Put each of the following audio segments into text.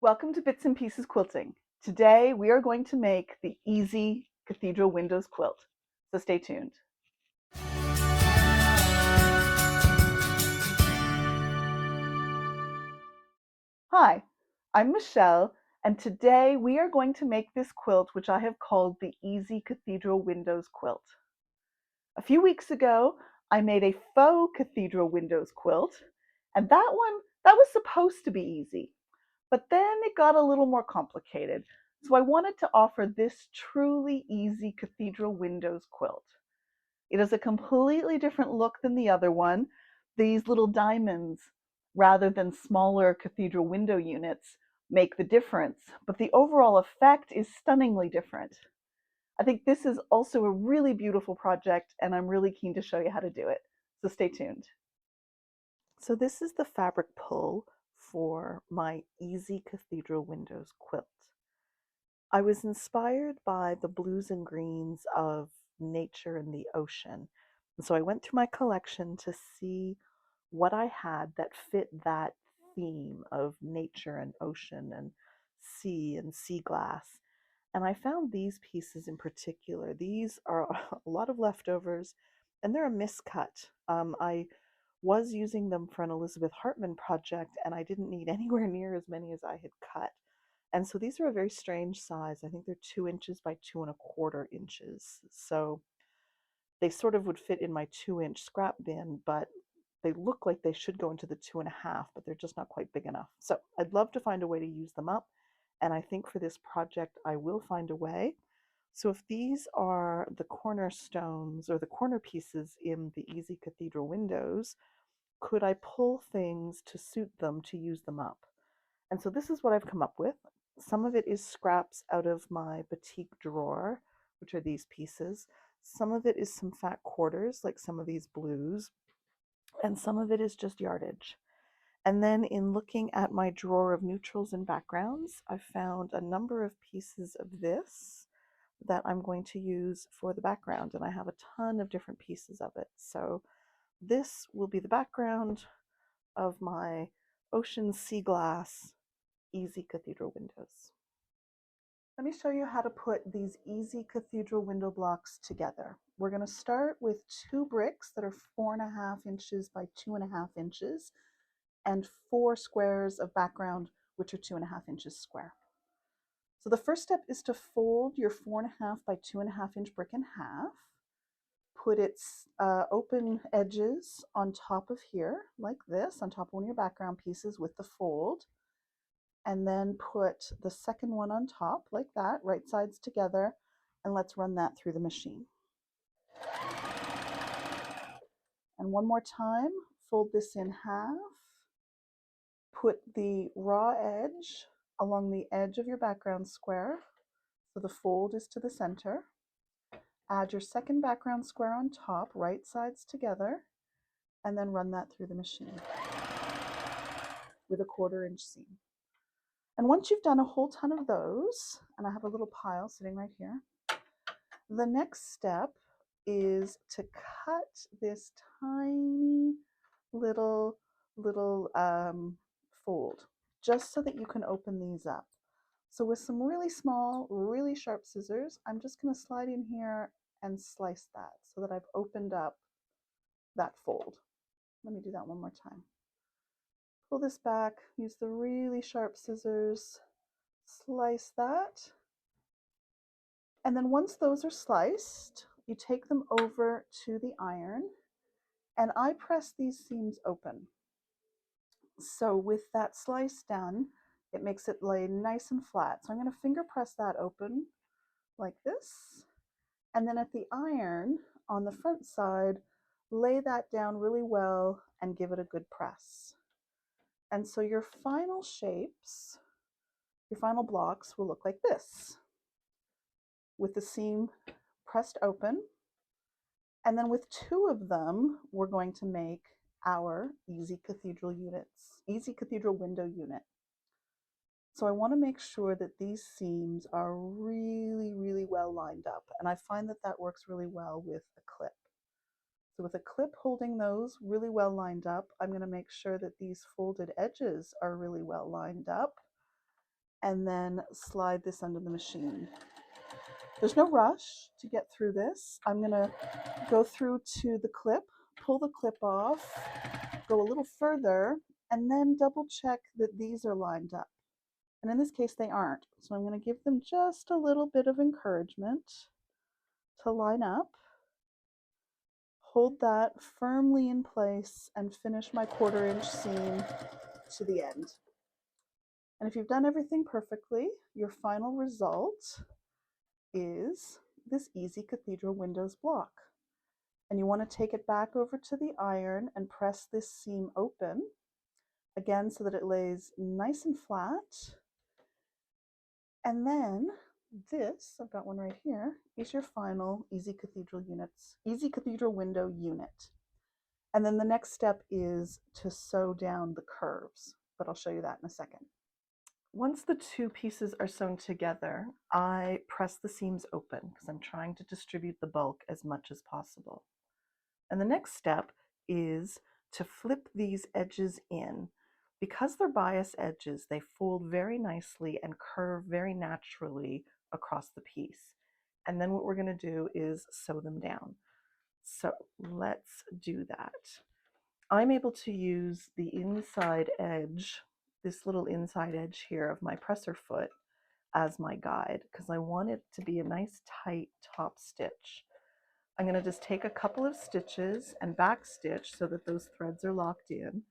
Welcome to Bits and Pieces Quilting. Today we are going to make the easy cathedral windows quilt, so stay tuned. Hi, I'm Michelle, and today we are going to make this quilt which I have called the Easy Cathedral Windows quilt. A few weeks ago I made a faux cathedral windows quilt, and that was supposed to be easy. But then it got a little more complicated. So I wanted to offer this truly easy cathedral windows quilt. It has a completely different look than the other one. These little diamonds, rather than smaller cathedral window units, make the difference, but the overall effect is stunningly different. I think this is also a really beautiful project, and I'm really keen to show you how to do it. So stay tuned. So this is the fabric pull for my Easy Cathedral Windows quilt. I was inspired by the blues and greens of nature and the ocean. And so I went through my collection to see what I had that fit that theme of nature and ocean and sea glass. And I found these pieces in particular. These are a lot of leftovers, and they're a miscut. I was using them for an Elizabeth Hartman project, and I didn't need anywhere near as many as I had cut. And so these are a very strange size. I think they're 2 inches by 2¼ inches. So they sort of would fit in my 2 inch scrap bin, but they look like they should go into the 2½, but they're just not quite big enough. So I'd love to find a way to use them up. And I think for this project, I will find a way. So if these are the cornerstones or the corner pieces in the Easy Cathedral windows, could I pull things to suit them to use them up? And so this is what I've come up with. Some of it is scraps out of my batik drawer, which are these pieces. Some of it is some fat quarters, like some of these blues, and some of it is just yardage. And then in looking at my drawer of neutrals and backgrounds, I found a number of pieces of this that I'm going to use for the background, and I have a ton of different pieces of it. So this will be the background of my ocean sea glass Easy Cathedral windows. Let me show you how to put these Easy Cathedral window blocks together. We're going to start with 2 bricks that are 4½ inches by 2½ inches and 4 squares of background which are 2½ inches square. So the first step is to fold your 4½ by 2½ inch brick in half. Put its open edges on top of here, like this, on top of one of your background pieces with the fold. And then put the second one on top, like that, right sides together, and let's run that through the machine. And one more time, fold this in half. Put the raw edge along the edge of your background square, so the fold is to the center. Add your second background square on top, right sides together, and then run that through the machine with a 1/4 inch seam. And once you've done a whole ton of those, and I have a little pile sitting right here, the next step is to cut this tiny little fold, just so that you can open these up. So with some really small, really sharp scissors, I'm just going to slide in here and slice that so that I've opened up that fold. Let me do that one more time. Pull this back, use the really sharp scissors, slice that. And then once those are sliced, you take them over to the iron, and I press these seams open. So with that slice done, it makes it lay nice and flat. So I'm going to finger press that open like this. And then at the iron on the front side, lay that down really well and give it a good press. And so your final shapes, your final blocks will look like this, with the seam pressed open. And then with 2 of them, we're going to make our Easy Cathedral window unit. So I want to make sure that these seams are really, really well lined up. And I find that that works really well with a clip. So with a clip holding those really well lined up, I'm going to make sure that these folded edges are really well lined up. and then slide this under the machine. There's no rush to get through this. I'm going to go through to the clip, pull the clip off, go a little further, and then double check that these are lined up. And in this case, they aren't. So I'm going to give them just a little bit of encouragement to line up. Hold that firmly in place and finish my 1/4 inch seam to the end. And if you've done everything perfectly, your final result is this easy cathedral windows block. And you want to take it back over to the iron and press this seam open, again, so that it lays nice and flat. And then this, I've got one right here, is your final easy cathedral window unit. And then the next step is to sew down the curves, but I'll show you that in a second. Once the two pieces are sewn together, I press the seams open because I'm trying to distribute the bulk as much as possible. And the next step is to flip these edges in. Because they're bias edges, they fold very nicely and curve very naturally across the piece. And then what we're going to do is sew them down. So let's do that. I'm able to use the inside edge, this little inside edge here of my presser foot, as my guide because I want it to be a nice tight top stitch. I'm going to just take a couple of stitches and back stitch so that those threads are locked in,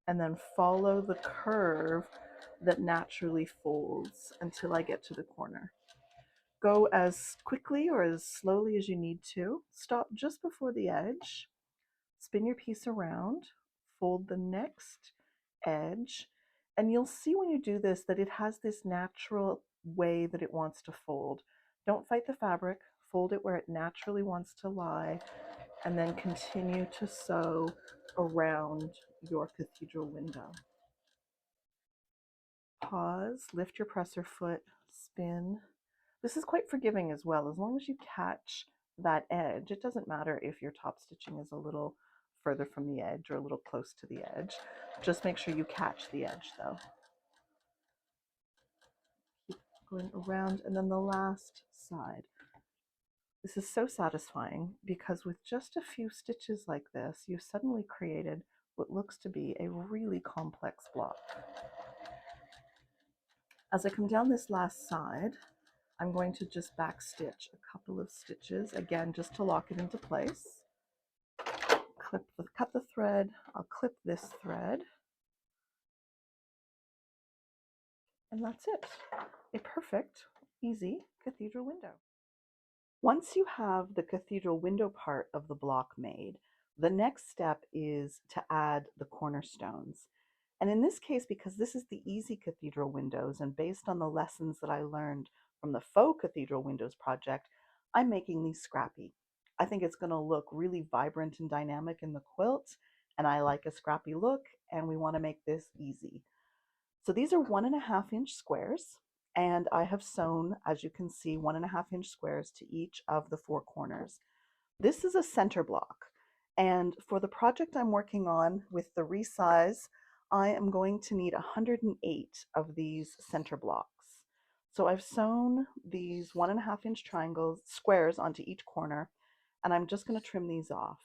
and then follow the curve that naturally folds until I get to the corner. Go as quickly or as slowly as you need to. Stop just before the edge. Spin your piece around, fold the next edge, and you'll see when you do this that it has this natural way that it wants to fold. Don't fight the fabric, fold it where it naturally wants to lie, and then continue to sew around your cathedral window. Pause, lift your presser foot, spin. This is quite forgiving as well. As long as you catch that edge, it doesn't matter if your top stitching is a little further from the edge or a little close to the edge. Just make sure you catch the edge though. Keep going around, and then the last side. This is so satisfying because with just a few stitches like this, you've suddenly created what looks to be a really complex block. As I come down this last side, I'm going to just back stitch a couple of stitches, again, just to lock it into place. Cut the thread, I'll clip this thread, and that's it. A perfect, easy cathedral window. Once you have the cathedral window part of the block made, the next step is to add the cornerstones. And in this case, because this is the easy cathedral windows, and based on the lessons that I learned from the Faux Cathedral Windows project, I'm making these scrappy. I think it's going to look really vibrant and dynamic in the quilt, and I like a scrappy look, and we want to make this easy. So these are 1.5 inch squares, and I have sewn, as you can see, 1.5 inch squares to each of the 4 corners. This is a center block, and for the project I'm working on with the resize, I am going to need 108 of these center blocks. So I've sewn these 1.5 inch squares onto each corner, and I'm just going to trim these off.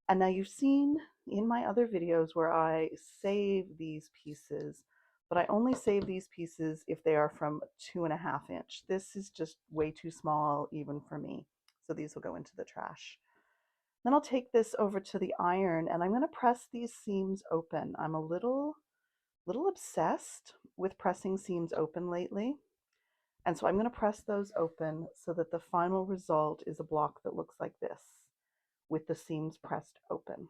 And now you've seen in my other videos where I save these pieces, but I only save these pieces if they are from 2.5 inch. This is just way too small even for me, so these will go into the trash. Then I'll take this over to the iron, and I'm going to press these seams open. I'm a little obsessed with pressing seams open lately, and so I'm going to press those open so that the final result is a block that looks like this, with the seams pressed open.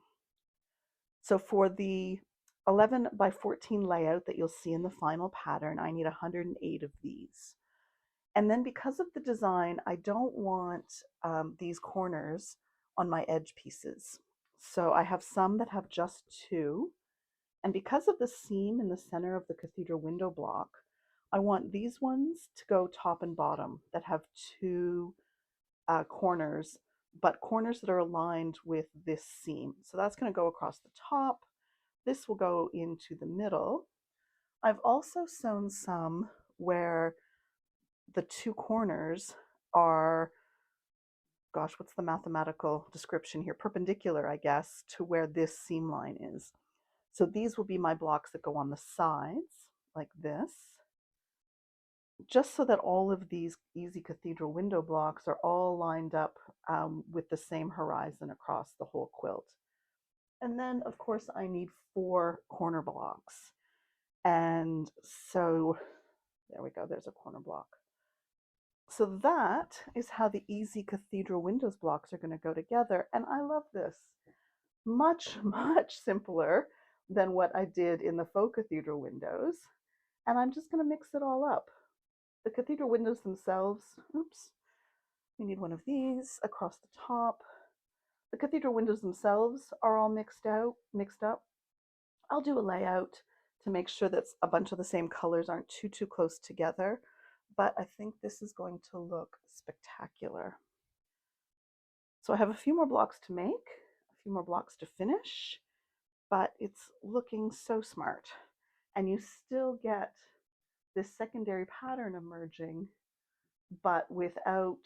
So for the 11 by 14 layout that you'll see in the final pattern, I need 108 of these. And then because of the design, I don't want these corners on my edge pieces. So I have some that have just 2. And because of the seam in the center of the cathedral window block, I want these ones to go top and bottom that have 2 corners, but corners that are aligned with this seam. So that's going to go across the top. This will go into the middle. I've also sewn some where the two corners are, gosh, what's the mathematical description here? Perpendicular, I guess, to where this seam line is. So these will be my blocks that go on the sides, like this, just so that all of these Easy Cathedral window blocks are all lined up with the same horizon across the whole quilt. And then, of course, I need 4 corner blocks. And so there we go, there's a corner block. So that is how the Easy Cathedral Windows blocks are going to go together. And I love this. Much, much simpler than what I did in the Faux Cathedral Windows. And I'm just going to mix it all up. The cathedral windows themselves, oops, we need one of these across the top. The cathedral windows themselves are all mixed up. I'll do a layout to make sure that a bunch of the same colors aren't too close together, but I think this is going to look spectacular. So I have a few more blocks to make, a few more blocks to finish, but it's looking so smart. And you still get this secondary pattern emerging, but without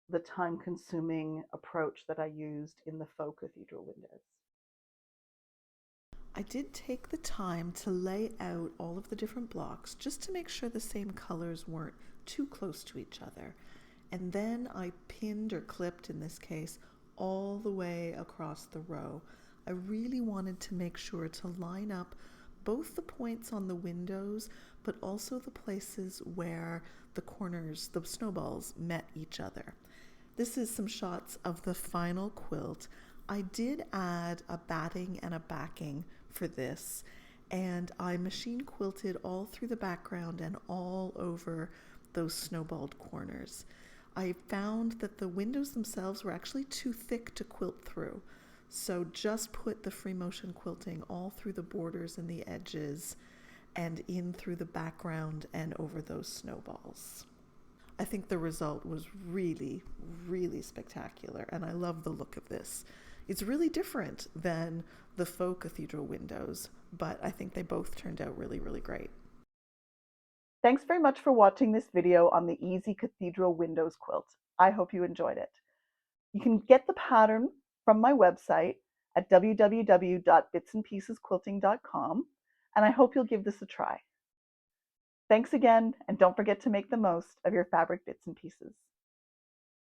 the time-consuming approach that I used in the Faux Cathedral Windows. I did take the time to lay out all of the different blocks just to make sure the same colors weren't too close to each other. And then I pinned or clipped, in this case, all the way across the row. I really wanted to make sure to line up both the points on the windows, but also the places where the corners, the snowballs, met each other. This is some shots of the final quilt. I did add a batting and a backing for this, and I machine quilted all through the background and all over those snowballed corners. I found that the windows themselves were actually too thick to quilt through, so just put the free motion quilting all through the borders and the edges and in through the background and over those snowballs. I think the result was really, really spectacular, and I love the look of this. It's really different than the Faux Cathedral Windows, but I think they both turned out really, really great. Thanks very much for watching this video on the Easy Cathedral Windows quilt. I hope you enjoyed it. You can get the pattern from my website at www.bitsandpiecesquilting.com, and I hope you'll give this a try. Thanks again, and don't forget to make the most of your fabric bits and pieces.